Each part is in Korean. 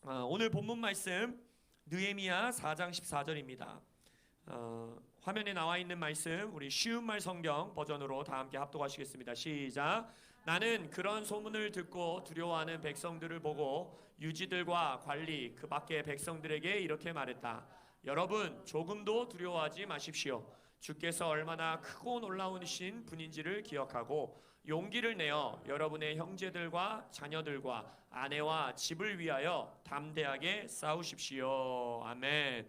오늘 본문 말씀 느헤미야 4장 14절입니다. 화면에 나와 있는 말씀 우리 쉬운 말 성경 버전으로 다 함께 합독하시겠습니다. 시작. 나는 그런 소문을 듣고 두려워하는 백성들을 보고 유지들과 관리 그 밖의 백성들에게 이렇게 말했다. 여러분 조금도 두려워하지 마십시오. 주께서 얼마나 크고 놀라우신 분인지를 기억하고 용기를 내어 여러분의 형제들과 자녀들과 아내와 집을 위하여 담대하게 싸우십시오. 아멘.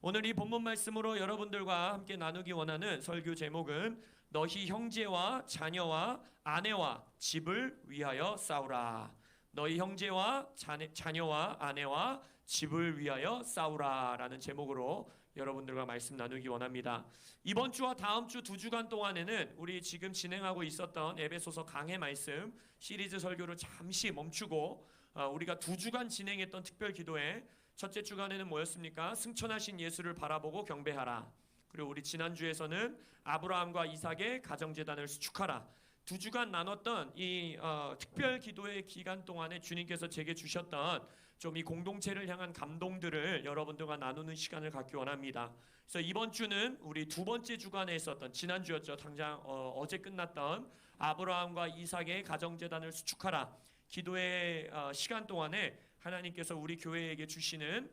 오늘 이 본문 말씀으로 여러분들과 함께 나누기 원하는 설교 제목은 너희 형제와 자녀와 아내와 집을 위하여 싸우라. 너희 형제와 자녀와 아내와 집을 위하여 싸우라 라는 제목으로 여러분들과 말씀 나누기 원합니다. 이번 주와 다음 주 2주간 동안에는 우리 지금 진행하고 있었던 에베소서 강해 말씀 시리즈 설교를 잠시 멈추고 우리가 2주간 진행했던 특별 기도회 첫째 주간에는 뭐였습니까? 승천하신 예수를 바라보고 경배하라. 그리고 우리 지난주에서는 아브라함과 이삭의 가정재단을 수축하라. 2주간 나눴던 이 특별 기도의 기간 동안에 주님께서 제게 주셨던 좀 이 공동체를 향한 감동들을 여러분들과 나누는 시간을 갖기 원합니다. 그래서 이번 주는 우리 두 번째 주간에 있었던 지난주였죠. 당장 어제 끝났던 아브라함과 이삭의 가정재단을 수축하라. 기도의 시간 동안에 하나님께서 우리 교회에게 주시는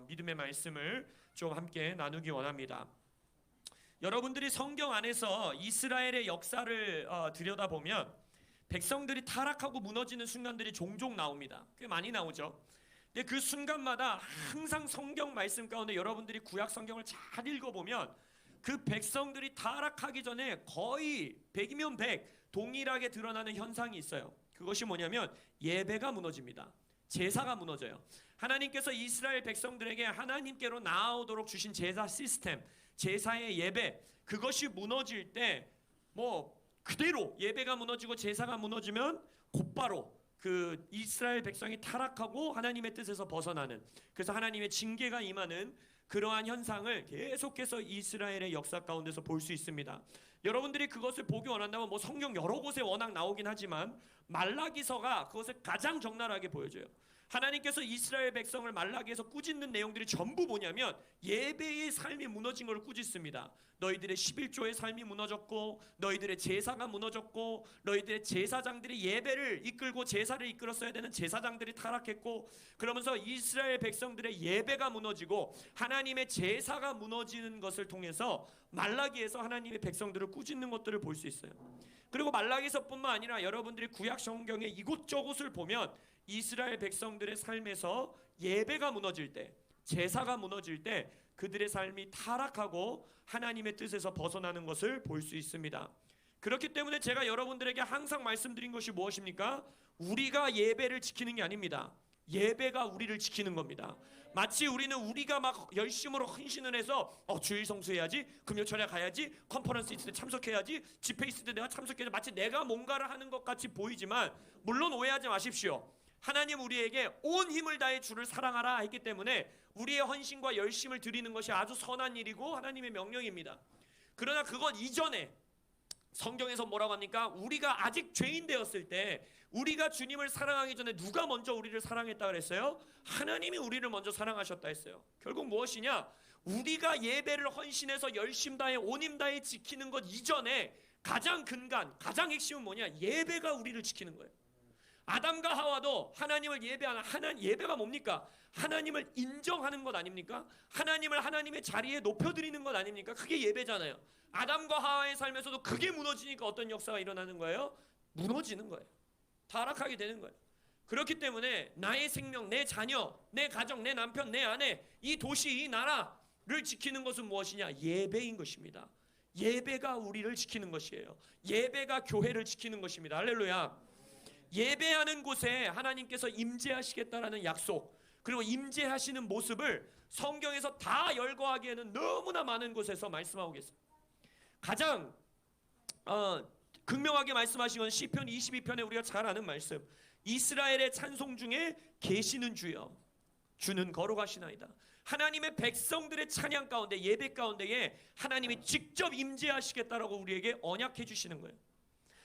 믿음의 말씀을 좀 함께 나누기 원합니다. 여러분들이 성경 안에서 이스라엘의 역사를 들여다보면 백성들이 타락하고 무너지는 순간들이 종종 나옵니다. 꽤 많이 나오죠. 근데 그 순간마다 항상 성경 말씀 가운데 여러분들이 구약 성경을 잘 읽어보면 그 백성들이 타락하기 전에 거의 100이면 100 동일하게 드러나는 현상이 있어요. 그것이 뭐냐면 예배가 무너집니다. 제사가 무너져요. 하나님께서 이스라엘 백성들에게 하나님께로 나아오도록 주신 제사 시스템, 제사의 예배, 그것이 무너질 때 그대로 예배가 무너지고 제사가 무너지면 곧바로 그 이스라엘 백성이 타락하고 하나님의 뜻에서 벗어나는, 그래서 하나님의 징계가 임하는 그러한 현상을 계속해서 이스라엘의 역사 가운데서 볼 수 있습니다. 여러분들이 그것을 보기 원한다면 성경 여러 곳에 워낙 나오긴 하지만 말라기서가 그것을 가장 적나라하게 보여줘요. 하나님께서 이스라엘 백성을 말라기에서 꾸짖는 내용들이 전부 뭐냐면 예배의 삶이 무너진 걸 꾸짖습니다. 너희들의 11조의 삶이 무너졌고 너희들의 제사가 무너졌고 너희들의 제사장들이 예배를 이끌고 제사를 이끌었어야 되는 제사장들이 타락했고, 그러면서 이스라엘 백성들의 예배가 무너지고 하나님의 제사가 무너지는 것을 통해서 말라기에서 하나님의 백성들을 꾸짖는 것들을 볼 수 있어요. 그리고 말라기서뿐만 아니라 여러분들이 구약 성경의 이곳저곳을 보면 이스라엘 백성들의 삶에서 예배가 무너질 때, 제사가 무너질 때 그들의 삶이 타락하고 하나님의 뜻에서 벗어나는 것을 볼 수 있습니다. 그렇기 때문에 제가 여러분들에게 항상 말씀드린 것이 무엇입니까? 우리가 예배를 지키는 게 아닙니다. 예배가 우리를 지키는 겁니다. 마치 우리가 막 열심으로 헌신을 해서 주일 성수해야지, 금요 철야 가야지, 컨퍼런스 있을 때 참석해야지, 집회 있을 때 내가 참석해야지, 마치 내가 뭔가를 하는 것 같이 보이지만, 물론 오해하지 마십시오. 하나님 우리에게 온 힘을 다해 주를 사랑하라 했기 때문에 우리의 헌신과 열심을 드리는 것이 아주 선한 일이고 하나님의 명령입니다. 그러나 그것 이전에 성경에서 뭐라고 합니까? 우리가 아직 죄인 되었을 때, 우리가 주님을 사랑하기 전에 누가 먼저 우리를 사랑했다 그랬어요? 하나님이 우리를 먼저 사랑하셨다 했어요. 결국 무엇이냐? 우리가 예배를 헌신해서 열심 다해 온 힘 다해 지키는 것 이전에 가장 근간, 가장 핵심은 뭐냐? 예배가 우리를 지키는 거예요. 아담과 하와도 하나님을 예배하는, 예배가 뭡니까? 하나님을 인정하는 것 아닙니까? 하나님을 하나님의 자리에 높여드리는 것 아닙니까? 그게 예배잖아요. 아담과 하와의 삶에서도 그게 무너지니까 어떤 역사가 일어나는 거예요? 무너지는 거예요. 타락하게 되는 거예요. 그렇기 때문에 나의 생명, 내 자녀, 내 가정, 내 남편, 내 아내, 이 도시, 이 나라를 지키는 것은 무엇이냐? 예배인 것입니다. 예배가 우리를 지키는 것이에요. 예배가 교회를 지키는 것입니다. 할렐루야. 예배하는 곳에 하나님께서 임재하시겠다라는 약속, 그리고 임재하시는 모습을 성경에서 다 열거하기에는 너무나 많은 곳에서 말씀하고 계세요. 가장 극명하게 말씀하신 건 시편 22편에 우리가 잘 아는 말씀, 이스라엘의 찬송 중에 계시는 주여 주는 거룩하시나이다. 하나님의 백성들의 찬양 가운데, 예배 가운데에 하나님이 직접 임재하시겠다라고 우리에게 언약해 주시는 거예요.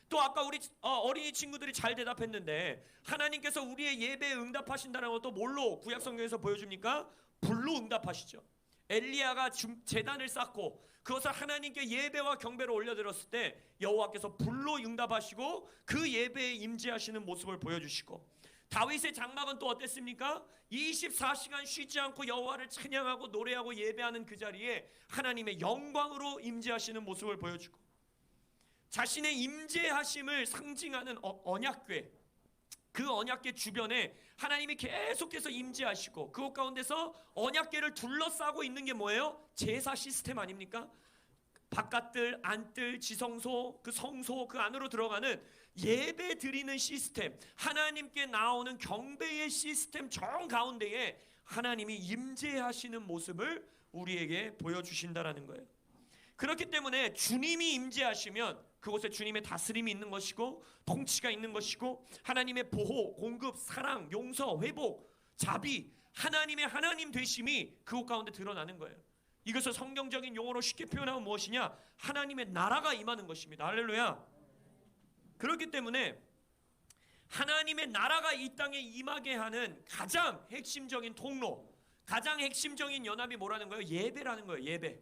또 아까 우리 어린이 친구들이 잘 대답했는데 하나님께서 우리의 예배에 응답하신다는 것도 뭘로 구약 성경에서 보여줍니까? 불로 응답하시죠. 엘리야가 제단을 쌓고 그것을 하나님께 예배와 경배로 올려드렸을 때 여호와께서 불로 응답하시고 그 예배에 임재하시는 모습을 보여주시고, 다윗의 장막은 또 어땠습니까? 24시간 쉬지 않고 여호와를 찬양하고 노래하고 예배하는 그 자리에 하나님의 영광으로 임재하시는 모습을 보여주고, 자신의 임재하심을 상징하는 언약궤, 그 언약궤 주변에 하나님이 계속해서 임재하시고 그곳 가운데서 언약궤를 둘러싸고 있는 게 뭐예요? 제사 시스템 아닙니까? 바깥들, 안뜰, 지성소, 그 성소, 그 안으로 들어가는 예배 드리는 시스템, 하나님께 나오는 경배의 시스템 정 가운데에 하나님이 임재하시는 모습을 우리에게 보여주신다라는 거예요. 그렇기 때문에 주님이 임재하시면 그곳에 주님의 다스림이 있는 것이고 통치가 있는 것이고 하나님의 보호, 공급, 사랑, 용서, 회복, 자비, 하나님의 하나님 되심이 그곳 가운데 드러나는 거예요. 이것을 성경적인 용어로 쉽게 표현하면 무엇이냐? 하나님의 나라가 임하는 것입니다. 할렐루야. 그렇기 때문에 하나님의 나라가 이 땅에 임하게 하는 가장 핵심적인 통로, 가장 핵심적인 연합이 뭐라는 거예요? 예배라는 거예요. 예배.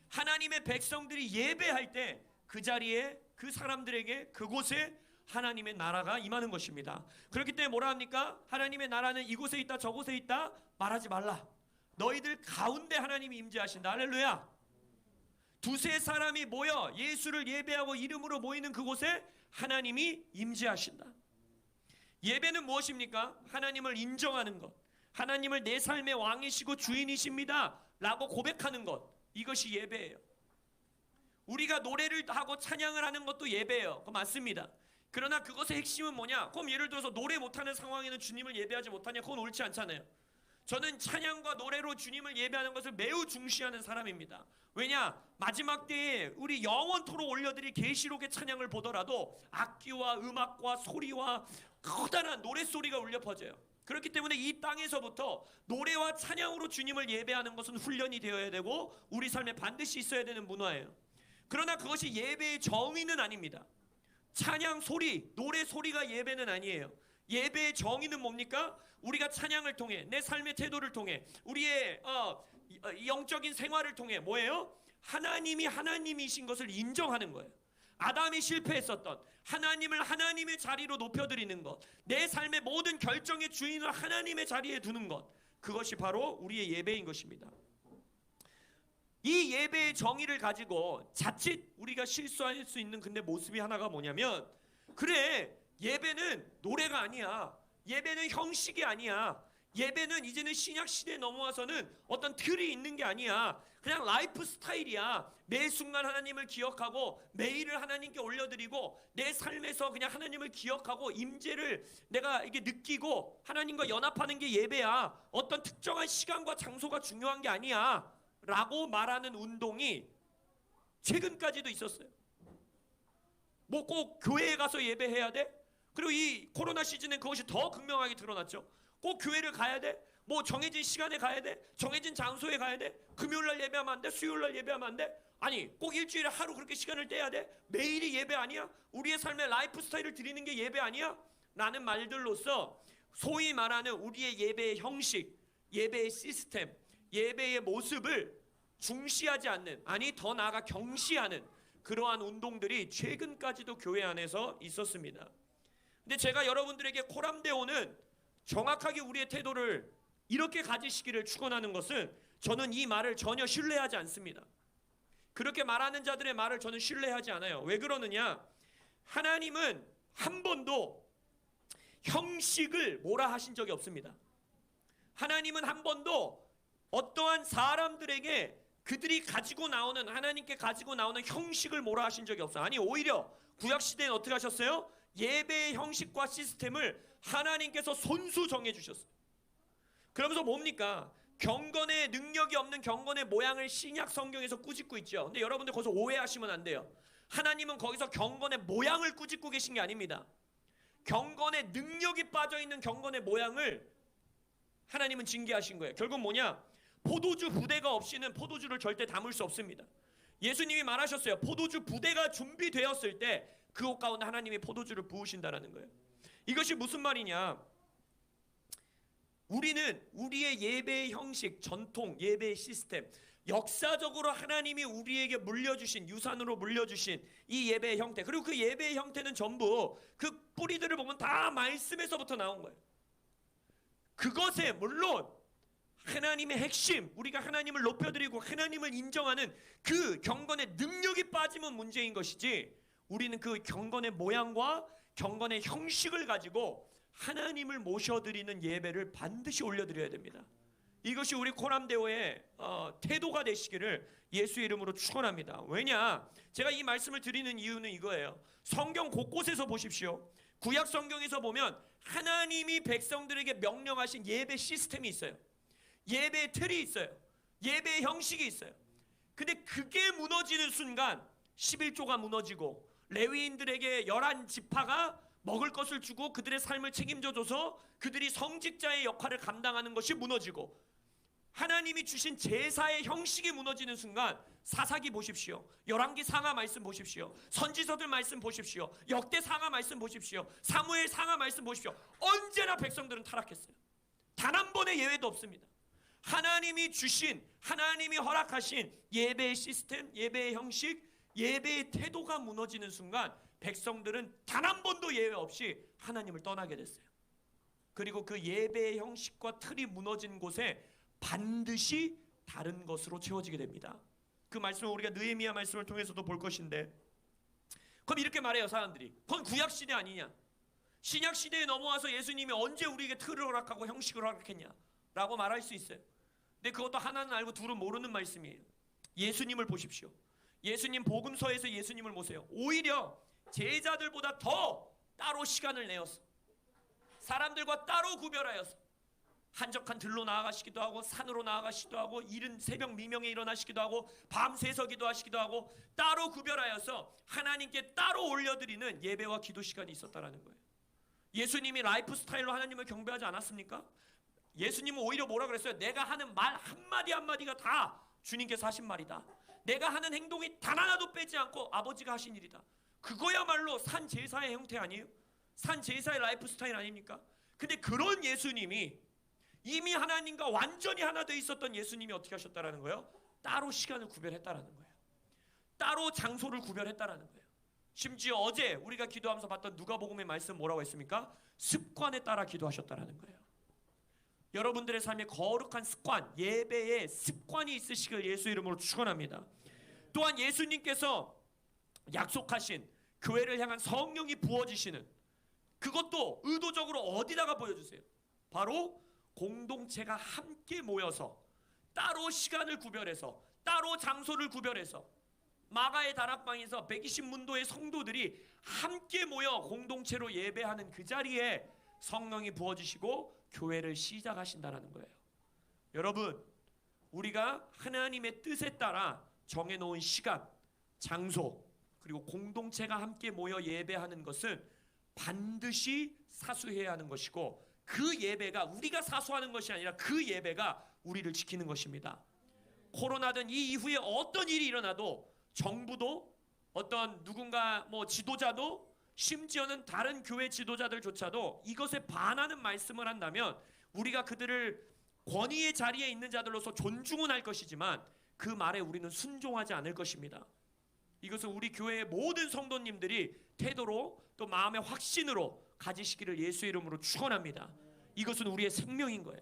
하나님의 백성들이 예배할 때 그 자리에 그 사람들에게 그곳에 하나님의 나라가 임하는 것입니다. 그렇기 때문에 뭐라 합니까? 하나님의 나라는 이곳에 있다 저곳에 있다 말하지 말라. 너희들 가운데 하나님이 임재하신다. 할렐루야. 두세 사람이 모여 예수를 예배하고 이름으로 모이는 그곳에 하나님이 임재하신다. 예배는 무엇입니까? 하나님을 인정하는 것, 하나님을 내 삶의 왕이시고 주인이십니다 라고 고백하는 것, 이것이 예배예요. 우리가 노래를 하고 찬양을 하는 것도 예배예요. 그거 맞습니다. 그러나 그것의 핵심은 뭐냐? 그럼 예를 들어서 노래 못하는 상황에는 주님을 예배하지 못하냐? 그건 옳지 않잖아요. 저는 찬양과 노래로 주님을 예배하는 것을 매우 중시하는 사람입니다. 왜냐? 마지막 때에 우리 영원토록 올려드릴 계시록의 찬양을 보더라도 악기와 음악과 소리와 커다란 노랫소리가 울려 퍼져요. 그렇기 때문에 이 땅에서부터 노래와 찬양으로 주님을 예배하는 것은 훈련이 되어야 되고 우리 삶에 반드시 있어야 되는 문화예요. 그러나 그것이 예배의 정의는 아닙니다. 찬양 소리, 노래 소리가 예배는 아니에요. 예배의 정의는 뭡니까? 우리가 찬양을 통해, 내 삶의 태도를 통해, 우리의 영적인 생활을 통해 뭐예요? 하나님이 하나님이신 것을 인정하는 거예요. 아담이 실패했었던 하나님을 하나님의 자리로 높여드리는 것, 내 삶의 모든 결정의 주인을 하나님의 자리에 두는 것, 그것이 바로 우리의 예배인 것입니다. 이 예배의 정의를 가지고 자칫 우리가 실수할 수 있는 근데 모습이 하나가 뭐냐면, 그래, 예배는 노래가 아니야, 예배는 형식이 아니야, 예배는 이제는 신약 시대에 넘어와서는 어떤 틀이 있는 게 아니야, 그냥 라이프 스타일이야. 매 순간 하나님을 기억하고 매일을 하나님께 올려드리고 내 삶에서 그냥 하나님을 기억하고 임재를 내가 이게 느끼고 하나님과 연합하는 게 예배야. 어떤 특정한 시간과 장소가 중요한 게 아니야 라고 말하는 운동이 최근까지도 있었어요. 뭐 꼭 교회에 가서 예배해야 돼? 그리고 이 코로나 시즌에 그것이 더 극명하게 드러났죠. 꼭 교회를 가야 돼? 뭐 정해진 시간에 가야 돼? 정해진 장소에 가야 돼? 금요일날 예배하면 안 돼? 수요일날 예배하면 안 돼? 아니, 꼭 일주일에 하루 그렇게 시간을 떼야 돼? 매일이 예배 아니야? 우리의 삶의 라이프 스타일을 드리는 게 예배 아니야? 라는 말들로서 소위 말하는 우리의 예배의 형식, 예배의 시스템, 예배의 모습을 중시하지 않는, 아니 더 나아가 경시하는 그러한 운동들이 최근까지도 교회 안에서 있었습니다. 근데 제가 여러분들에게 코람데오는 정확하게 우리의 태도를 이렇게 가지시기를 축원하는 것은, 저는 이 말을 전혀 신뢰하지 않습니다. 그렇게 말하는 자들의 말을 저는 신뢰하지 않아요. 왜 그러느냐? 하나님은 한 번도 형식을 뭐라 하신 적이 없습니다. 하나님은 한 번도 어떠한 사람들에게 그들이 가지고 나오는, 하나님께 가지고 나오는 형식을 뭐라 하신 적이 없어요. 아니, 오히려 구약시대엔 어떻게 하셨어요? 예배의 형식과 시스템을 하나님께서 손수 정해 주셨어요. 그러면서 뭡니까? 경건의 능력이 없는 경건의 모양을 신약 성경에서 꾸짖고 있죠. 근데 여러분들 거기서 오해하시면 안 돼요. 하나님은 거기서 경건의 모양을 꾸짖고 계신 게 아닙니다. 경건의 능력이 빠져있는 경건의 모양을 하나님은 징계하신 거예요. 결국 뭐냐? 포도주 부대가 없이는 포도주를 절대 담을 수 없습니다. 예수님이 말하셨어요. 포도주 부대가 준비되었을 때 그옷 가운데 하나님이 포도주를 부으신다라는 거예요. 이것이 무슨 말이냐? 우리는 우리의 예배의 형식, 전통, 예배의 시스템, 역사적으로 하나님이 우리에게 물려주신, 유산으로 물려주신 이 예배의 형태, 그리고 그 예배의 형태는 전부 그 뿌리들을 보면 다 말씀에서부터 나온 거예요. 그것에 물론 하나님의 핵심, 우리가 하나님을 높여드리고 하나님을 인정하는 그 경건의 능력이 빠지면 문제인 것이지, 우리는 그 경건의 모양과 경건의 형식을 가지고 하나님을 모셔드리는 예배를 반드시 올려드려야 됩니다. 이것이 우리 코람데오의 태도가 되시기를 예수의 이름으로 축원합니다. 왜냐? 제가 이 말씀을 드리는 이유는 이거예요. 성경 곳곳에서 보십시오. 구약 성경에서 보면 하나님이 백성들에게 명령하신 예배 시스템이 있어요. 예배의 틀이 있어요. 예배의 형식이 있어요. 근데 그게 무너지는 순간 11조가 무너지고 레위인들에게 11지파가 먹을 것을 주고 그들의 삶을 책임져줘서 그들이 성직자의 역할을 감당하는 것이 무너지고, 하나님이 주신 제사의 형식이 무너지는 순간 사사기 보십시오. 열왕기 상하 말씀 보십시오. 선지서들 말씀 보십시오. 역대 상하 말씀 보십시오. 사무엘 상하 말씀 보십시오. 언제나 백성들은 타락했어요. 단 한 번의 예외도 없습니다. 하나님이 주신, 하나님이 허락하신 예배의 시스템, 예배의 형식, 예배의 태도가 무너지는 순간 백성들은 단 한 번도 예외 없이 하나님을 떠나게 됐어요. 그리고 그 예배의 형식과 틀이 무너진 곳에 반드시 다른 것으로 채워지게 됩니다. 그 말씀을 우리가 느헤미야 말씀을 통해서도 볼 것인데, 그럼 이렇게 말해요 사람들이. 그건 구약시대 아니냐? 신약시대에 넘어와서 예수님이 언제 우리에게 틀을 허락하고 형식을 허락했냐? 라고 말할 수 있어요. 근데 그것도 하나는 알고 둘은 모르는 말씀이에요. 예수님을 보십시오. 예수님 복음서에서 예수님을 보세요. 오히려 제자들보다 더 따로 시간을 내어서 사람들과 따로 구별하여서 한적한 들로 나아가시기도 하고 산으로 나아가시기도 하고 이른 새벽 미명에 일어나시기도 하고 밤새서 기도하시기도 하고 따로 구별하여서 하나님께 따로 올려드리는 예배와 기도 시간이 있었다라는 거예요. 예수님이 라이프 스타일로 하나님을 경배하지 않았습니까? 예수님은 오히려 뭐라 그랬어요? 내가 하는 말 한마디 한마디가 다 주님께서 하신 말이다. 내가 하는 행동이 단 하나도 빼지 않고 아버지가 하신 일이다. 그거야말로 산 제사의 형태 아니에요? 산 제사의 라이프 스타일 아닙니까? 근데 그런 예수님이, 이미 하나님과 완전히 하나 돼 있었던 예수님이 어떻게 하셨다라는 거예요? 따로 시간을 구별했다라는 거예요. 따로 장소를 구별했다라는 거예요. 심지어 어제 우리가 기도하면서 봤던 누가복음의 말씀 뭐라고 했습니까? 습관에 따라 기도하셨다라는 거예요. 여러분들의 삶에 거룩한 습관, 예배의 습관이 있으시길 예수 이름으로 축원합니다. 또한 예수님께서 약속하신 교회를 향한 성령이 부어지시는, 그것도 의도적으로 어디다가 보여주세요? 바로 공동체가 함께 모여서 따로 시간을 구별해서 따로 장소를 구별해서 마가의 다락방에서 120문도의 성도들이 함께 모여 공동체로 예배하는 그 자리에 성령이 부어지시고 교회를 시작하신다는 거예요. 여러분, 우리가 하나님의 뜻에 따라 정해놓은 시간, 장소, 그리고 공동체가 함께 모여 예배하는 것은 반드시 사수해야 하는 것이고, 그 예배가 우리가 사수하는 것이 아니라 그 예배가 우리를 지키는 것입니다. 코로나든 이 이후에 어떤 일이 일어나도 정부도, 어떤 누군가 지도자도, 심지어는 다른 교회 지도자들조차도 이것에 반하는 말씀을 한다면 우리가 그들을 권위의 자리에 있는 자들로서 존중은 할 것이지만 그 말에 우리는 순종하지 않을 것입니다. 이것은 우리 교회의 모든 성도님들이 태도로 또 마음의 확신으로 가지시기를 예수의 이름으로 축원합니다. 이것은 우리의 생명인 거예요.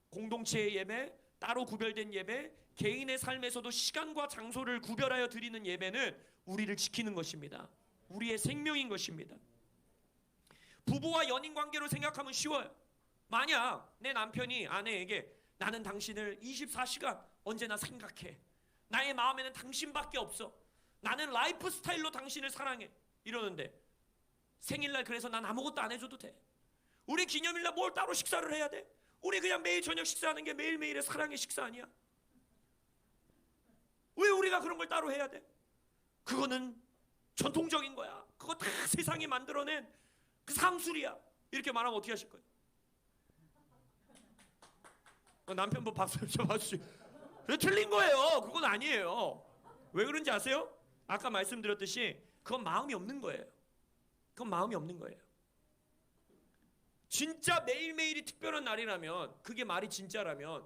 공동체의 예배, 따로 구별된 예배, 개인의 삶에서도 시간과 장소를 구별하여 드리는 예배는 우리를 지키는 것입니다. 우리의 생명인 것입니다. 부부와 연인 관계로 생각하면 쉬워요. 만약 내 남편이 아내에게 나는 당신을 24시간 언제나 생각해, 나의 마음에는 당신밖에 없어, 나는 라이프 스타일로 당신을 사랑해 이러는데, 생일날 그래서 난 아무것도 안 해줘도 돼, 우리 기념일날 뭘 따로 식사를 해야 돼, 우리 그냥 매일 저녁 식사하는 게 매일매일의 사랑의 식사 아니야? 왜 우리가 그런 걸 따로 해야 돼? 그거는 전통적인 거야, 그거 다 세상이 만들어낸 그 상술이야, 이렇게 말하면 어떻게 하실 거예요? 남편분 박수 좀 쳐봐주시죠. 틀린 거예요. 그건 아니에요. 왜 그런지 아세요? 아까 말씀드렸듯이 그건 마음이 없는 거예요. 그건 마음이 없는 거예요. 진짜 매일매일이 특별한 날이라면, 그게 말이 진짜라면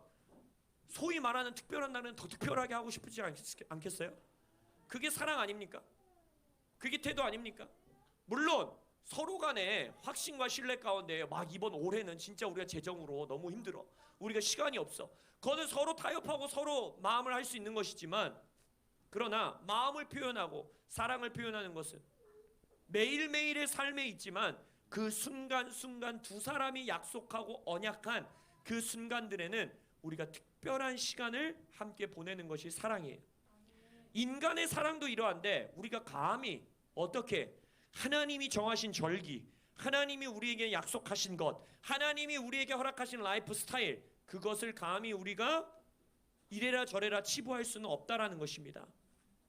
소위 말하는 특별한 날은 더 특별하게 하고 싶지 않겠어요? 그게 사랑 아닙니까? 그게 태도 아닙니까? 물론 서로 간에 확신과 신뢰 가운데 막 이번 올해는 진짜 우리가 재정으로 너무 힘들어, 우리가 시간이 없어, 그거는 서로 타협하고 서로 마음을 할 수 있는 것이지만, 그러나 마음을 표현하고 사랑을 표현하는 것은 매일매일의 삶에 있지만 그 순간순간 두 사람이 약속하고 언약한 그 순간들에는 우리가 특별한 시간을 함께 보내는 것이 사랑이에요. 인간의 사랑도 이러한데, 우리가 감히 어떻게 하나님이 정하신 절기, 하나님이 우리에게 약속하신 것, 하나님이 우리에게 허락하신 라이프 스타일, 그것을 감히 우리가 이래라 저래라 치부할 수는 없다라는 것입니다.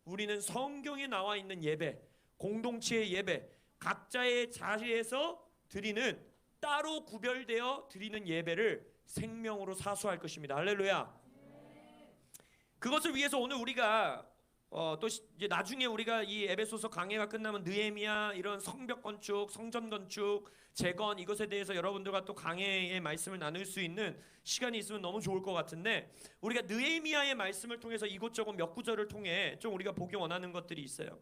우리는 성경에 나와 있는 예배, 공동체의 예배, 각자의 자리에서 드리는, 따로 구별되어 드리는 예배를 생명으로 사수할 것입니다. 할렐루야. 그것을 위해서 오늘 우리가 또 이제 나중에 우리가 이 에베소서 강해가 끝나면 느헤미야 이런 성벽 건축, 성전 건축, 재건, 이것에 대해서 여러분들과 또 강해의 말씀을 나눌 수 있는 시간이 있으면 너무 좋을 것 같은데, 우리가 느헤미야의 말씀을 통해서 이곳저곳 몇 구절을 통해 좀 우리가 보기 원하는 것들이 있어요.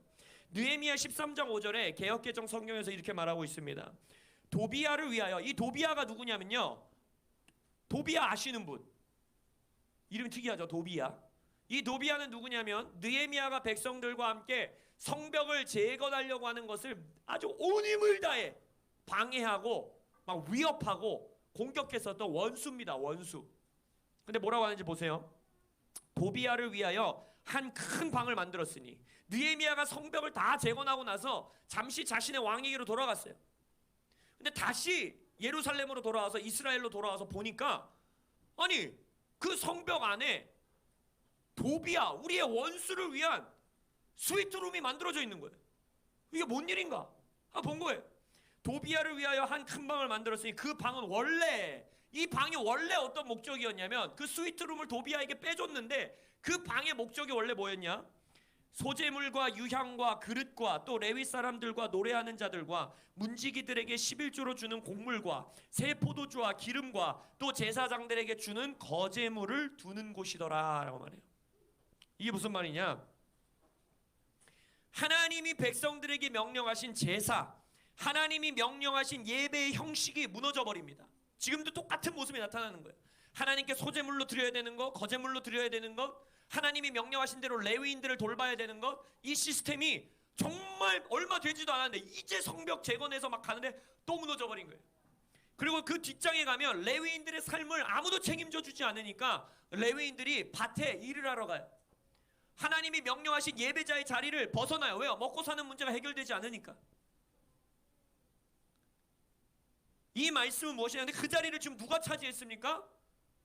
느헤미야 13장 5절에 개역개정 성경에서 이렇게 말하고 있습니다. 도비야를 위하여, 이 도비야가 누구냐면요, 도비야 아시는 분, 이름이 특이하죠. 도비야. 이 도비야는 누구냐면 느헤미야가 백성들과 함께 성벽을 재건하려고 하는 것을 아주 온 힘을 다해 방해하고 막 위협하고 공격했었던 원수입니다. 원수. 근데 뭐라고 하는지 보세요. 도비야를 위하여 한 큰 방을 만들었으니, 느헤미야가 성벽을 다 재건하고 나서 잠시 자신의 왕에게로 돌아갔어요. 근데 다시 예루살렘으로 돌아와서, 이스라엘로 돌아와서 보니까, 아니 그 성벽 안에 도비야, 우리의 원수를 위한 스위트룸이 만들어져 있는 거예요. 이게 뭔 일인가? 본 거예요. 도비야를 위하여 한 큰 방을 만들었으니, 그 방은 원래, 이 방이 원래 어떤 목적이었냐면, 그 스위트룸을 도비야에게 빼줬는데 그 방의 목적이 원래 뭐였냐? 소재물과 유향과 그릇과 또 레위 사람들과 노래하는 자들과 문지기들에게 11조로 주는 곡물과 새 포도주와 기름과 또 제사장들에게 주는 거제물을 두는 곳이더라 라고 말해요. 이게 무슨 말이냐? 하나님이 백성들에게 명령하신 제사, 하나님이 명령하신 예배의 형식이 무너져 버립니다. 지금도 똑같은 모습이 나타나는 거예요. 하나님께 소제물로 드려야 되는 것, 거제물로 드려야 되는 것, 하나님이 명령하신 대로 레위인들을 돌봐야 되는 것, 이 시스템이 정말 얼마 되지도 않았는데 이제 성벽 재건해서 막 가는데 또 무너져 버린 거예요. 그리고 그 뒷장에 가면 레위인들의 삶을 아무도 책임져 주지 않으니까 레위인들이 밭에 일을 하러 가요. 하나님이 명령하신 예배자의 자리를 벗어나요. 왜요? 먹고 사는 문제가 해결되지 않으니까. 이 말씀은 무엇이냐는데, 그 자리를 지금 누가 차지했습니까?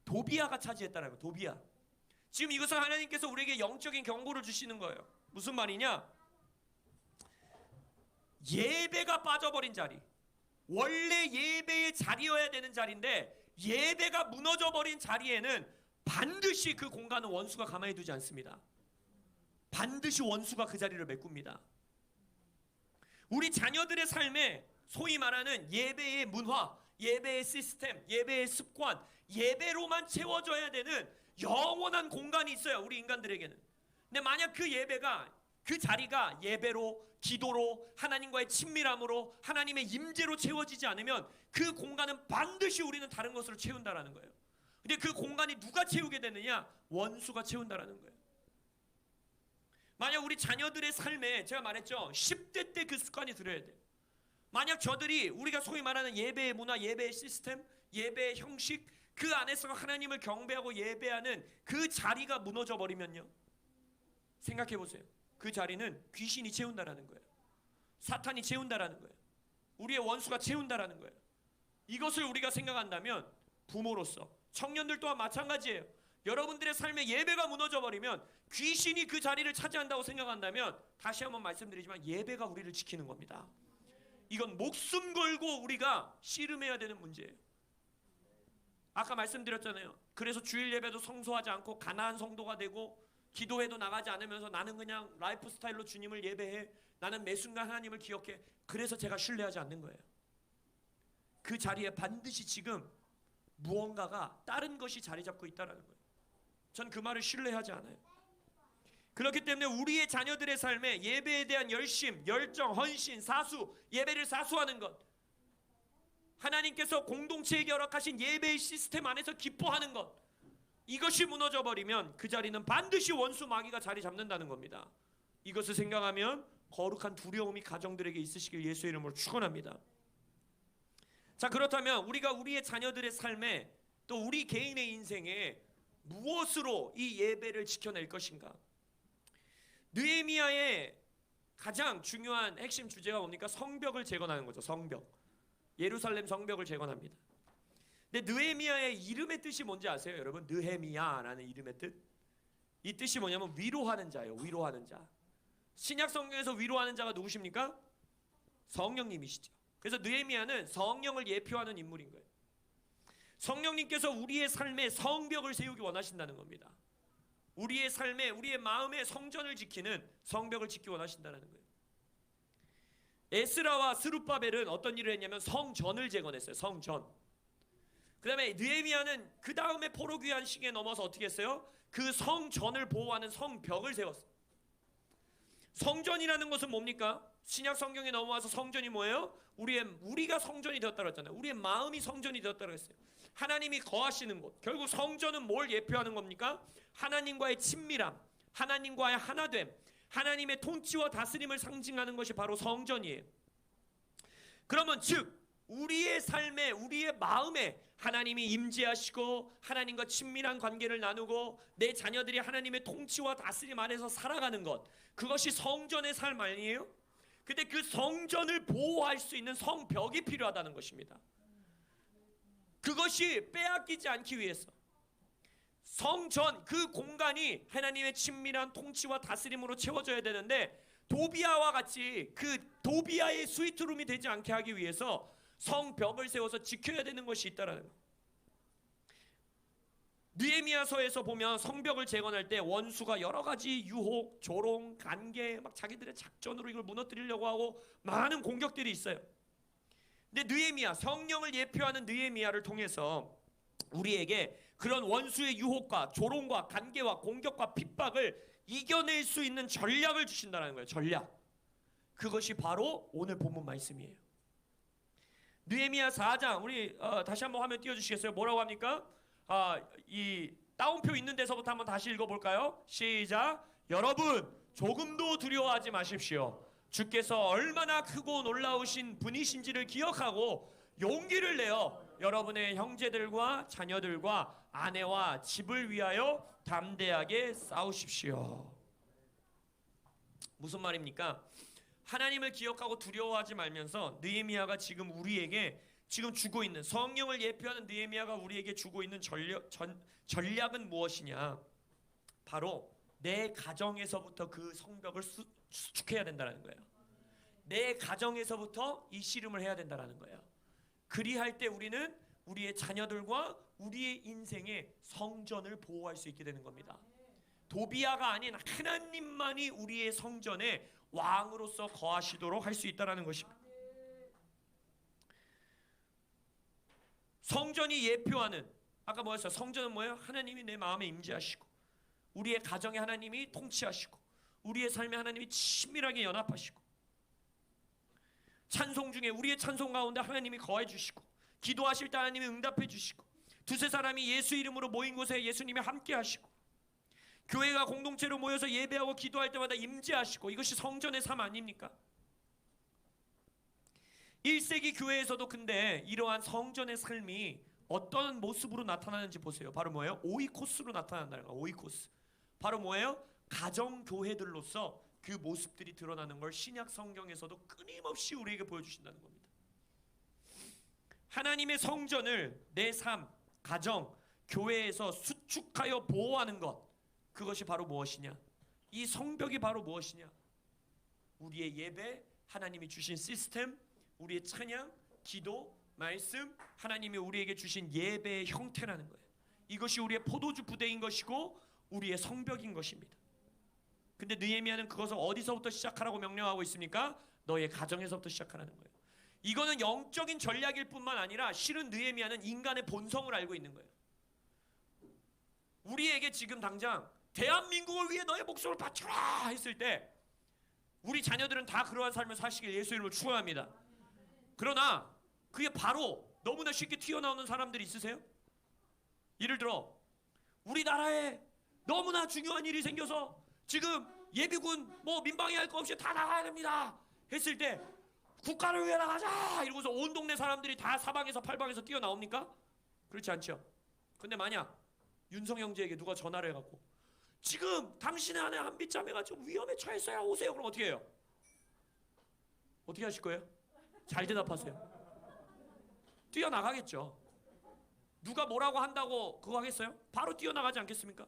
도비야가 차지했다는 거예요. 도비야. 지금 이것은 하나님께서 우리에게 영적인 경고를 주시는 거예요. 무슨 말이냐? 예배가 빠져버린 자리, 원래 예배의 자리여야 되는 자리인데 예배가 무너져버린 자리에는 반드시 그 공간은 원수가 가만히 두지 않습니다. 반드시 원수가 그 자리를 메꿉니다. 우리 자녀들의 삶에 소위 말하는 예배의 문화, 예배의 시스템, 예배의 습관, 예배로만 채워져야 되는 영원한 공간이 있어요. 우리 인간들에게는. 근데 만약 그 예배가, 그 자리가 예배로, 기도로, 하나님과의 친밀함으로, 하나님의 임재로 채워지지 않으면 그 공간은 반드시 우리는 다른 것으로 채운다라는 거예요. 근데 그 공간이 누가 채우게 되느냐? 원수가 채운다라는 거예요. 만약 우리 자녀들의 삶에, 제가 말했죠, 10대 때 그 습관이 들어야 돼요. 만약 저들이, 우리가 소위 말하는 예배의 문화, 예배의 시스템, 예배의 형식, 그 안에서 하나님을 경배하고 예배하는 그 자리가 무너져 버리면요, 생각해 보세요. 그 자리는 귀신이 채운다라는 거예요. 사탄이 채운다라는 거예요. 우리의 원수가 채운다라는 거예요. 이것을 우리가 생각한다면 부모로서, 청년들 또한 마찬가지예요. 여러분들의 삶에 예배가 무너져 버리면, 귀신이 그 자리를 차지한다고 생각한다면, 다시 한번 말씀드리지만 예배가 우리를 지키는 겁니다. 이건 목숨 걸고 우리가 씨름해야 되는 문제예요. 아까 말씀드렸잖아요. 그래서 주일 예배도 성소하지 않고 가나안 성도가 되고 기도회도 나가지 않으면서 나는 그냥 라이프 스타일로 주님을 예배해, 나는 매 순간 하나님을 기억해, 그래서 제가 신뢰하지 않는 거예요. 그 자리에 반드시 지금 무언가가 다른 것이 자리 잡고 있다는 거예요. 전 그 말을 신뢰하지 않아요. 그렇기 때문에 우리의 자녀들의 삶에 예배에 대한 열심, 열정, 헌신, 사수, 예배를 사수하는 것, 하나님께서 공동체에 허락하신 예배의 시스템 안에서 기뻐하는 것, 이것이 무너져버리면 그 자리는 반드시 원수 마귀가 자리 잡는다는 겁니다. 이것을 생각하면 거룩한 두려움이 가정들에게 있으시길 예수의 이름으로 축원합니다. 자, 그렇다면 우리가 우리의 자녀들의 삶에 또 우리 개인의 인생에 무엇으로 이 예배를 지켜낼 것인가? 느헤미야의 가장 중요한 핵심 주제가 뭡니까? 성벽을 재건하는 거죠. 성벽. 예루살렘 성벽을 재건합니다. 근데 느헤미야의 이름의 뜻이 뭔지 아세요, 여러분? 느헤미야라는 이름의 뜻. 이 뜻이 뭐냐면 위로하는 자예요. 위로하는 자. 신약 성경에서 위로하는 자가 누구십니까? 성령님이시죠. 그래서 느헤미야는 성령을 예표하는 인물인 거예요. 성령님께서 우리의 삶에 성벽을 세우기 원하신다는 겁니다. 우리의 삶에, 우리의 마음에 성전을 지키는 성벽을 짓기 원하신다는 거예요. 에스라와 스룹바벨은 어떤 일을 했냐면 성전을 재건했어요. 성전. 그 다음에 느헤미야는 그 다음에 포로귀환 시기에 넘어서 어떻게 했어요? 그 성전을 보호하는 성벽을 세웠어요. 성전이라는 것은 뭡니까? 신약 성경에 넘어와서 성전이 뭐예요? 우리가 성전이 되었다고 했잖아요. 우리의 마음이 성전이 되었다고 했어요. 하나님이 거하시는 곳. 결국 성전은 뭘 예표하는 겁니까? 하나님과의 친밀함, 하나님과의 하나됨, 하나님의 통치와 다스림을 상징하는 것이 바로 성전이에요. 그러면 즉 우리의 삶에, 우리의 마음에 하나님이 임재하시고 하나님과 친밀한 관계를 나누고 내 자녀들이 하나님의 통치와 다스림 안에서 살아가는 것, 그것이 성전의 삶 아니에요? 근데 그 성전을 보호할 수 있는 성벽이 필요하다는 것입니다. 그것이 빼앗기지 않기 위해서 성전, 그 공간이 하나님의 친밀한 통치와 다스림으로 채워져야 되는데, 도비아와 같이 그 도비아의 스위트룸이 되지 않게 하기 위해서 성벽을 세워서 지켜야 되는 것이 있다라는 거예요. 느헤미야서에서 보면 성벽을 재건할 때 원수가 여러 가지 유혹, 조롱, 간계, 막 자기들의 작전으로 이걸 무너뜨리려고 하고 많은 공격들이 있어요. 근데 느헤미야, 성령을 예표하는 느헤미야를 통해서 우리에게 그런 원수의 유혹과 조롱과 간계와 공격과 핍박을 이겨낼 수 있는 전략을 주신다는 거예요. 전략. 그것이 바로 오늘 본문 말씀이에요. 느헤미야 4장, 우리 다시 한번 화면 띄워주시겠어요? 뭐라고 합니까? 이 따옴표 있는 데서부터 한번 다시 읽어볼까요? 시작. 여러분 조금도 두려워하지 마십시오. 주께서 얼마나 크고 놀라우신 분이신지를 기억하고 용기를 내어 여러분의 형제들과 자녀들과 아내와 집을 위하여 담대하게 싸우십시오. 무슨 말입니까? 하나님을 기억하고 두려워하지 말면서 느헤미야가 지금 우리에게 지금 주고 있는, 성령을 예표하는 느헤미야가 우리에게 주고 있는 전략은 무엇이냐? 바로 내 가정에서부터 그 성벽을 수축해야 된다는 거예요. 내 가정에서부터 이 씨름을 해야 된다는 거예요. 그리할 때 우리는 우리의 자녀들과 우리의 인생의 성전을 보호할 수 있게 되는 겁니다. 도비아가 아닌 하나님만이 우리의 성전에 왕으로서 거하시도록 할 수 있다는 것입니다. 성전이 예표하는, 아까 뭐였어요? 성전은 뭐예요? 하나님이 내 마음에 임재하시고 우리의 가정에 하나님이 통치하시고 우리의 삶에 하나님이 친밀하게 연합하시고, 찬송 중에 우리의 찬송 가운데 하나님이 거해 주시고, 기도하실 때 하나님이 응답해 주시고, 두세 사람이 예수 이름으로 모인 곳에 예수님이 함께 하시고, 교회가 공동체로 모여서 예배하고 기도할 때마다 임재하시고, 이것이 성전의 삶 아닙니까? 1세기 교회에서도 근데 이러한 성전의 삶이 어떤 모습으로 나타나는지 보세요. 바로 뭐예요? 오이코스로 나타난다는 거예요. 오이코스. 바로 뭐예요? 가정교회들로서 그 모습들이 드러나는 걸 신약 성경에서도 끊임없이 우리에게 보여주신다는 겁니다. 하나님의 성전을 내 삶, 가정, 교회에서 수축하여 보호하는 것, 그것이 바로 무엇이냐? 이 성벽이 바로 무엇이냐? 우리의 예배, 하나님이 주신 시스템, 우리의 찬양, 기도, 말씀, 하나님이 우리에게 주신 예배의 형태라는 거예요. 이것이 우리의 포도주 부대인 것이고 우리의 성벽인 것입니다. 근데 느헤미야는 그것을 어디서부터 시작하라고 명령하고 있습니까? 너의 가정에서부터 시작하라는 거예요. 이거는 영적인 전략일 뿐만 아니라 실은 느헤미야는 인간의 본성을 알고 있는 거예요. 우리에게 지금 당장 대한민국을 위해 너의 목숨을 바쳐라 했을 때 우리 자녀들은 다 그러한 삶을 사시길 예수 이름으로 축원합니다. 그러나 그게 바로 너무나 쉽게 튀어나오는 사람들이 있으세요? 예를 들어 우리나라에 너무나 중요한 일이 생겨서 지금 예비군 뭐 민방위 할 거 없이 다 나가야 됩니다 했을 때 국가를 위해 나가자 이러고서 온 동네 사람들이 다 사방에서 팔방에서 뛰어나옵니까? 그렇지 않죠. 근데 만약 윤성 형제에게 누가 전화를 해갖고 지금 당신의 아내 한빛자매가 좀 위험에 처했어요 오세요. 그럼 어떻게 해요? 어떻게 하실 거예요? 잘 대답하세요. 뛰어나가겠죠. 누가 뭐라고 한다고 그거 하겠어요? 바로 뛰어나가지 않겠습니까?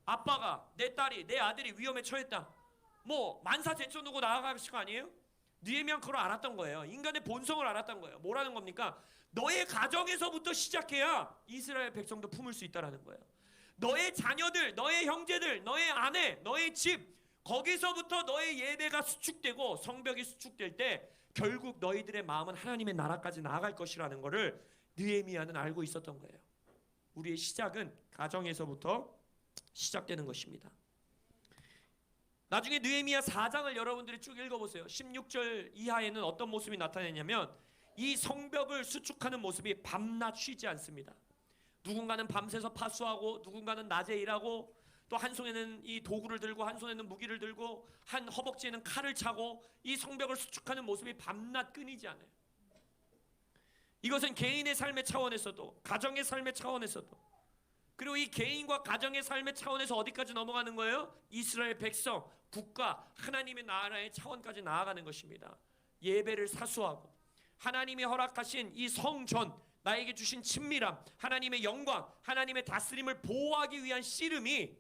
아빠가 내 딸이 내 아들이 위험에 처했다 뭐 만사 제쳐놓고 나아가실 거 아니에요? 느헤미야는 그걸 알았던 거예요. 인간의 본성을 알았던 거예요. 뭐라는 겁니까? 너의 가정에서부터 시작해야 이스라엘 백성도 품을 수 있다는 거예요. 너의 자녀들, 너의 형제들, 너의 아내, 너의 집 거기서부터 너의 예배가 수축되고 성벽이 수축될 때 결국 너희들의 마음은 하나님의 나라까지 나아갈 것이라는 것을 느헤미야는 알고 있었던 거예요. 우리의 시작은 가정에서부터 시작되는 것입니다. 나중에 느헤미야 4장을 여러분들이 쭉 읽어보세요. 16절 이하에는 어떤 모습이 나타내냐면 이 성벽을 수축하는 모습이 밤낮 쉬지 않습니다. 누군가는 밤새서 파수하고 누군가는 낮에 일하고 또 한 손에는 이 도구를 들고 한 손에는 무기를 들고 한 허벅지에는 칼을 차고 이 성벽을 수축하는 모습이 밤낮 끊이지 않아요. 이것은 개인의 삶의 차원에서도 가정의 삶의 차원에서도 그리고 이 개인과 가정의 삶의 차원에서 어디까지 넘어가는 거예요? 이스라엘 백성, 국가, 하나님의 나라의 차원까지 나아가는 것입니다. 예배를 사수하고 하나님이 허락하신 이 성전, 나에게 주신 친밀함, 하나님의 영광, 하나님의 다스림을 보호하기 위한 씨름이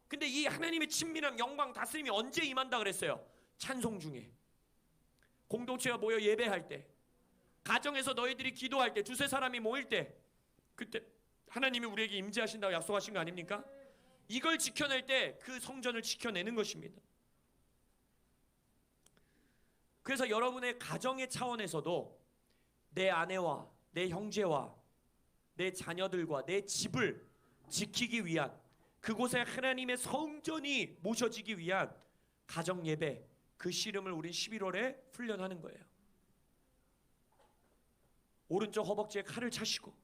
근데 이 하나님의 친밀함, 영광, 다스림이 언제 임한다 그랬어요? 찬송 중에 공동체가 모여 예배할 때 가정에서 너희들이 기도할 때 두세 사람이 모일 때 그때 하나님이 우리에게 임재하신다고 약속하신 거 아닙니까? 이걸 지켜낼 때 그 성전을 지켜내는 것입니다. 그래서 여러분의 가정의 차원에서도 내 아내와 내 형제와 내 자녀들과 내 집을 지키기 위한 그곳에 하나님의 성전이 모셔지기 위한 가정 예배 그 씨름을 우린 11월에 훈련하는 거예요. 오른쪽 허벅지에 칼을 차시고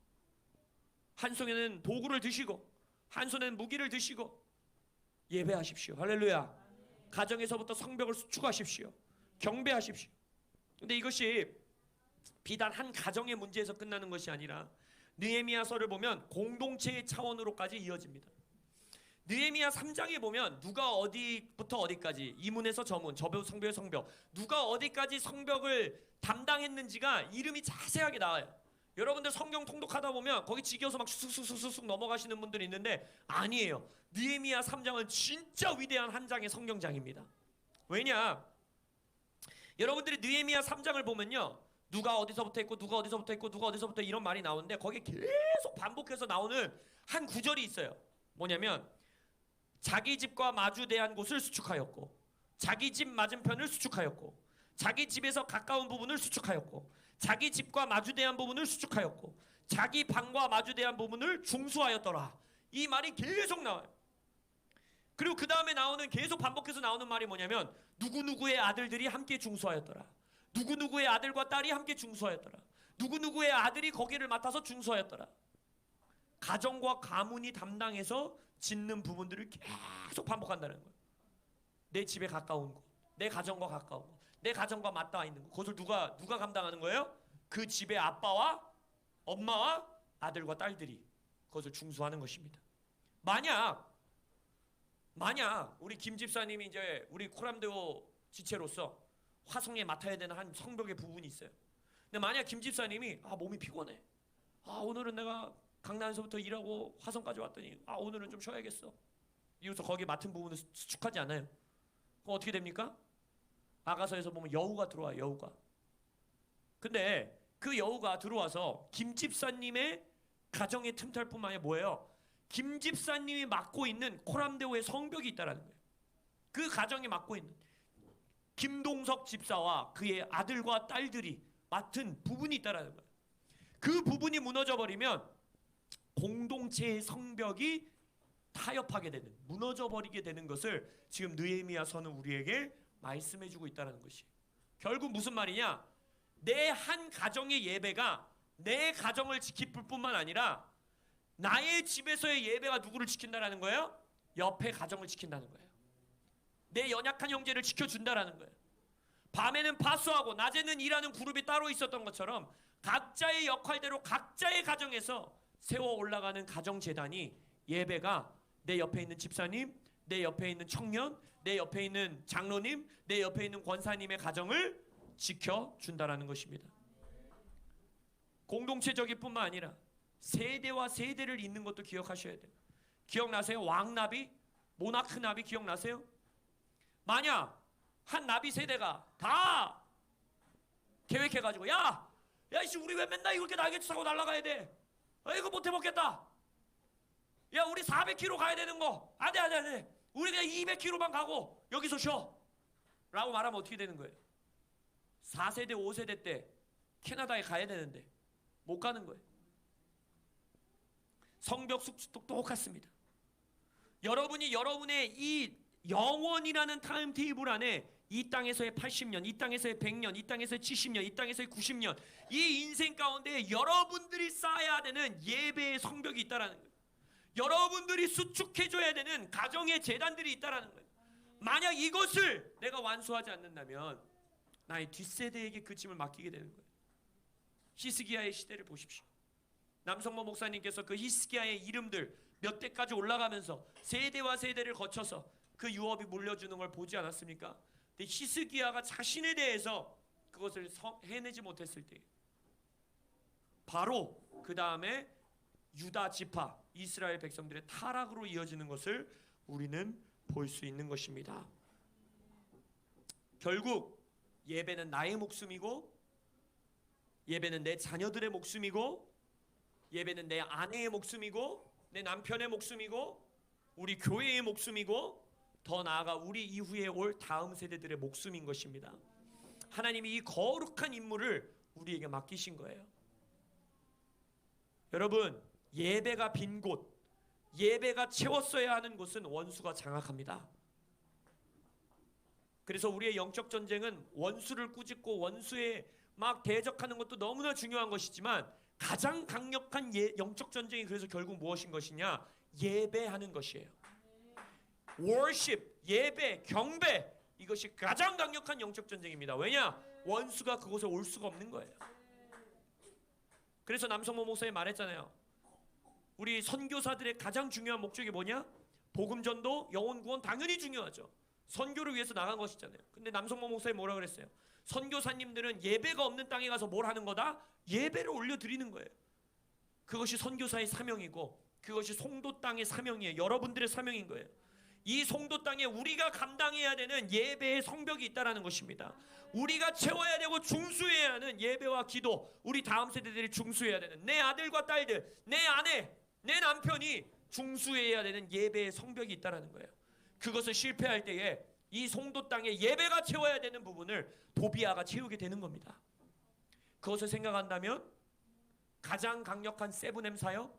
한 손에는 도구를 드시고 한 손에는 무기를 드시고 예배하십시오. 할렐루야. 가정에서부터 성벽을 수축하십시오. 경배하십시오. 근데 이것이 비단 한 가정의 문제에서 끝나는 것이 아니라 느헤미야서를 보면 공동체의 차원으로까지 이어집니다. 느헤미야 3장에 보면 누가 어디부터 어디까지 이문에서 저문, 성벽의 성벽 누가 어디까지 성벽을 담당했는지가 이름이 자세하게 나와요. 여러분들 성경 통독하다 보면 거기 지겨워서 막 쑥쑥쑥쑥 넘어가시는 분들이 있는데 아니에요. 느헤미야 3장은 진짜 위대한 한 장의 성경장입니다. 왜냐? 여러분들이 느헤미야 3장을 보면요 누가 어디서부터 했고 누가 어디서부터 했고 누가 어디서부터 이런 말이 나오는데 거기에 계속 반복해서 나오는 한 구절이 있어요. 뭐냐면 자기 집과 마주대한 곳을 수축하였고 자기 집 맞은편을 수축하였고 자기 집에서 가까운 부분을 수축하였고 자기 집과 마주대한 부분을 수축하였고 자기 방과 마주대한 부분을 중수하였더라. 이 말이 계속 나와요. 그리고 그 다음에 나오는 계속 반복해서 나오는 말이 뭐냐면 누구누구의 아들들이 함께 중수하였더라. 누구누구의 아들과 딸이 함께 중수하였더라. 누구누구의 아들이 거기를 맡아서 중수하였더라. 가정과 가문이 담당해서 짓는 부분들을 계속 반복한다는 거예요. 내 집에 가까운 곳, 내 가정과 가까운 곳, 내 가정과 맞닿아 있는 것. 그것을 누가 감당하는 거예요? 그 집의 아빠와 엄마와 아들과 딸들이 그것을 중수하는 것입니다. 만약 우리 김 집사님이 이제 우리 코람데오 지체로서 화성에 맡아야 되는 한 성벽의 부분이 있어요. 근데 만약 김 집사님이 몸이 피곤해. 오늘은 내가 강남에서부터 일하고 화성까지 왔더니 오늘은 좀 쉬어야겠어. 이래서 거기 맡은 부분을 수축하지 않아요. 그럼 어떻게 됩니까? 아가서에서 보면 여우가 들어와요. 여우가. 근데 그 여우가 들어와서 김 집사님의 가정의 틈탈뿐만 아니라 뭐예요? 김 집사님이 맡고 있는 코람데오의 성벽이 있다라는 거예요. 그 가정이 맡고 있는 김동석 집사와 그의 아들과 딸들이 맡은 부분이 있다라는 거예요. 그 부분이 무너져 버리면 공동체의 성벽이 타협하게 되는, 무너져 버리게 되는 것을 지금 느헤미야서는 우리에게 말씀해주고 있다는 것이. 결국 무슨 말이냐? 내 한 가정의 예배가 내 가정을 지킬 뿐만 아니라 나의 집에서의 예배가 누구를 지킨다라는 거예요? 옆에 가정을 지킨다는 거예요. 내 연약한 형제를 지켜준다라는 거예요. 밤에는 파수하고 낮에는 일하는 그룹이 따로 있었던 것처럼 각자의 역할대로 각자의 가정에서 세워 올라가는 가정재단이, 예배가 내 옆에 있는 집사님, 내 옆에 있는 청년, 내 옆에 있는 장로님, 내 옆에 있는 권사님의 가정을 지켜준다라는 것입니다. 공동체적일 뿐만 아니라 세대와 세대를 잇는 것도 기억하셔야 돼요. 기억나세요? 왕나비, 모나크 나비 기억나세요? 만약 한 나비 세대가 다 계획해가지고 야이씨 우리 왜 맨날 이렇게 날개 타고 날아가야 돼? 이거 못 해먹겠다. 야 우리 400km 가야 되는 거 안돼 우리 그냥 200km만 가고 여기서 쉬어 라고 말하면 어떻게 되는 거예요? 4세대 5세대 때 캐나다에 가야 되는데 못 가는 거예요. 성벽 숙지도 똑같습니다. 여러분이 여러분의 이 영원이라는 타임 테이블 안에 이 땅에서의 80년, 이 땅에서의 100년, 이 땅에서의 70년, 이 땅에서의 90년, 이 인생 가운데 여러분들이 쌓아야 되는 예배의 성벽이 있다라는 거예요. 여러분들이 수축해줘야 되는 가정의 재단들이 있다라는 거예요. 만약 이것을 내가 완수하지 않는다면 나의 뒷세대에게 그 짐을 맡기게 되는 거예요. 히스기야의 시대를 보십시오. 남성모 목사님께서 그 히스기야의 이름들 몇 대까지 올라가면서 세대와 세대를 거쳐서 그 유업이 물려주는 걸 보지 않았습니까? 근데 히스기야가 자신에 대해서 그것을 해내지 못했을 때 바로 그 다음에 유다 지파 이스라엘 백성들의 타락으로 이어지는 것을 우리는 볼 수 있는 것입니다. 결국 예배는 나의 목숨이고, 예배는 내 자녀들의 목숨이고, 예배는 내 아내의 목숨이고, 내 남편의 목숨이고, 우리 교회의 목숨이고, 더 나아가 우리 이후에 올 다음 세대들의 목숨인 것입니다. 하나님이 이 거룩한 임무를 우리에게 맡기신 거예요. 여러분, 예배가 빈 곳, 예배가 채웠어야 하는 곳은 원수가 장악합니다. 그래서 우리의 영적 전쟁은 원수를 꾸짖고 원수에 막 대적하는 것도 너무나 중요한 것이지만 가장 강력한 영적 전쟁이 그래서 결국 무엇인 것이냐? 예배하는 것이에요. worship, 예배, 경배, 이것이 가장 강력한 영적 전쟁입니다. 왜냐? 원수가 그곳에 올 수가 없는 거예요. 그래서 남성모 목사님 말했잖아요. 우리 선교사들의 가장 중요한 목적이 뭐냐? 복음 전도, 영혼 구원 당연히 중요하죠. 선교를 위해서 나간 것이잖아요. 근데 남성모 목사님 뭐라 그랬어요? 선교사님들은 예배가 없는 땅에 가서 뭘 하는 거다? 예배를 올려드리는 거예요. 그것이 선교사의 사명이고 그것이 송도 땅의 사명이에요. 여러분들의 사명인 거예요. 이 송도 땅에 우리가 감당해야 되는 예배의 성벽이 있다는 것입니다. 우리가 채워야 되고 중수해야 하는 예배와 기도, 우리 다음 세대들이 중수해야 되는 내 아들과 딸들, 내 아내, 내 남편이 중수해야 되는 예배의 성벽이 있다는 거예요. 그것을 실패할 때에 이 송도 땅에 예배가 채워야 되는 부분을 도비아가 채우게 되는 겁니다. 그것을 생각한다면 가장 강력한 세븐엠 사역,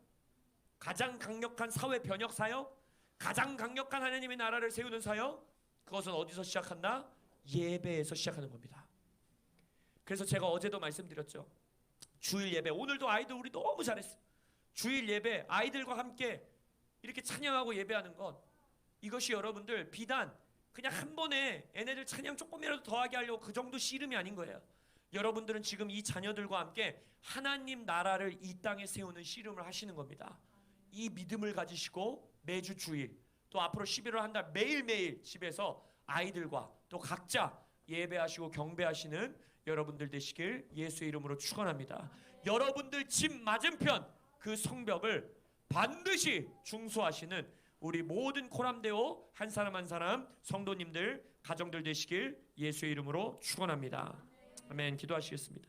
가장 강력한 사회 변혁 사역, 가장 강력한 하나님의 나라를 세우는 사역, 그것은 어디서 시작한다? 예배에서 시작하는 겁니다. 그래서 제가 어제도 말씀드렸죠. 주일 예배, 오늘도 아이들 우리 너무 잘했어요. 주일 예배, 아이들과 함께 이렇게 찬양하고 예배하는 것, 이것이 여러분들 비단 그냥 한 번에 얘네들 찬양 조금이라도 더하게 하려고 그 정도 씨름이 아닌 거예요. 여러분들은 지금 이 자녀들과 함께 하나님 나라를 이 땅에 세우는 씨름을 하시는 겁니다. 이 믿음을 가지시고 매주 주일, 또 앞으로 11월 한 달 매일매일 집에서 아이들과 또 각자 예배하시고 경배하시는 여러분들 되시길 예수의 이름으로 축원합니다. 여러분들 집 맞은편 그 성벽을 반드시 중수하시는 우리 모든 코람데오 한 사람 한 사람 성도님들, 가정들 되시길 예수의 이름으로 축원합니다. 아멘. 기도하시겠습니다.